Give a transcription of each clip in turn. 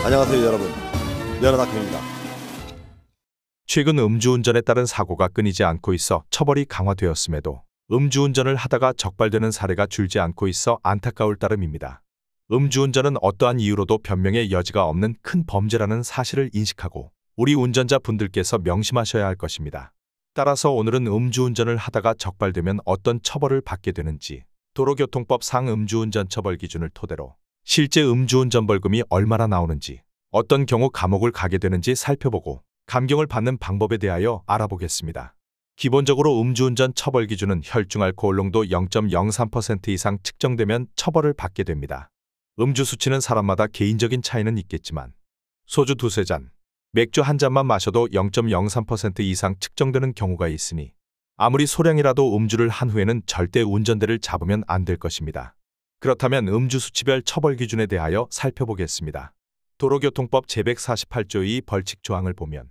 안녕하세요 여러분, 면허닷컴입니다. 최근 음주운전에 따른 사고가 끊이지 않고 있어 처벌이 강화되었음에도 음주운전을 하다가 적발되는 사례가 줄지 않고 있어 안타까울 따름입니다. 음주운전은 어떠한 이유로도 변명의 여지가 없는 큰 범죄라는 사실을 인식하고 우리 운전자 분들께서 명심하셔야 할 것입니다. 따라서 오늘은 음주운전을 하다가 적발되면 어떤 처벌을 받게 되는지, 도로교통법 상 음주운전 처벌 기준을 토대로 실제 음주운전 벌금이 얼마나 나오는지, 어떤 경우 감옥을 가게 되는지 살펴보고 감경을 받는 방법에 대하여 알아보겠습니다. 기본적으로 음주운전 처벌 기준은 혈중알코올 농도 0.03% 이상 측정되면 처벌을 받게 됩니다. 음주 수치는 사람마다 개인적인 차이는 있겠지만 소주 두세 잔, 맥주 한 잔만 마셔도 0.03% 이상 측정되는 경우가 있으니 아무리 소량이라도 음주를 한 후에는 절대 운전대를 잡으면 안 될 것입니다. 그렇다면 음주 수치별 처벌 기준에 대하여 살펴보겠습니다. 도로교통법 제148조 2 벌칙 조항을 보면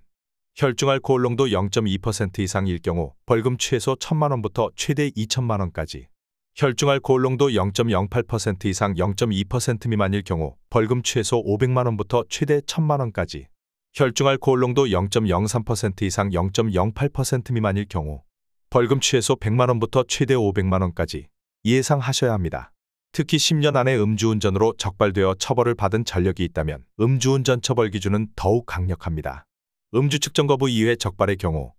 혈중알코올 농도 0.2% 이상일 경우 벌금 최소 1,000만 원부터 최대 2천만 원까지, 혈중알코올 농도 0.08% 이상 0.2% 미만일 경우 벌금 최소 500만 원부터 최대 1,000만 원까지, 혈중알코올 농도 0.03% 이상 0.08% 미만일 경우 벌금 최소 100만 원부터 최대 500만 원까지 예상하셔야 합니다. 특히 10년 안에 음주운전으로 적발되어 처벌을 받은 전력이 있다면 음주운전 처벌 기준은 더욱 강력합니다. 음주 측정 거부 이외 적발의 경우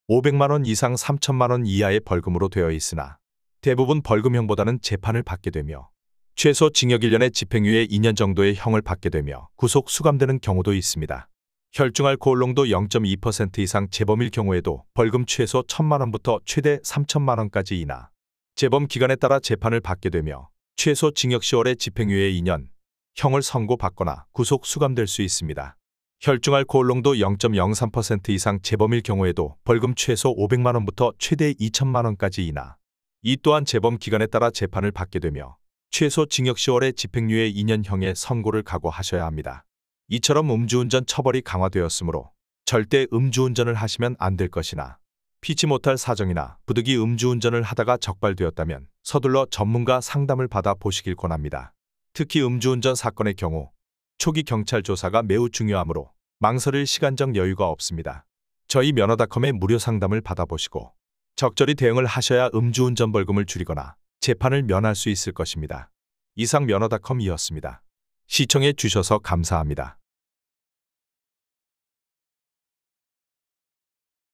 500만 원 이상 3천만 원 이하의 벌금으로 되어 있으나 대부분 벌금형보다는 재판을 받게 되며 최소 징역 1년에 집행유예 2년 정도의 형을 받게 되며 구속 수감되는 경우도 있습니다. 혈중알코올 농도 0.2% 이상 재범일 경우에도 벌금 최소 1,000만 원부터 최대 3천만 원까지 이나 재범 기간에 따라 재판을 받게 되며 최소 징역 10월에 집행유예 2년, 형을 선고받거나 구속 수감될 수 있습니다. 혈중알코올 농도 0.03% 이상 재범일 경우에도 벌금 최소 500만 원부터 최대 2천만 원까지 이나 이 또한 재범 기간에 따라 재판을 받게 되며 최소 징역 10월에 집행유예 2년형의 선고를 각오하셔야 합니다. 이처럼 음주운전 처벌이 강화되었으므로 절대 음주운전을 하시면 안 될 것이나 피치 못할 사정이나 부득이 음주운전을 하다가 적발되었다면 서둘러 전문가 상담을 받아 보시길 권합니다. 특히 음주운전 사건의 경우 초기 경찰 조사가 매우 중요하므로 망설일 시간적 여유가 없습니다. 저희 면허닷컴의 무료 상담을 받아보시고 적절히 대응을 하셔야 음주운전 벌금을 줄이거나 재판을 면할 수 있을 것입니다. 이상 면허닷컴이었습니다. 시청해 주셔서 감사합니다.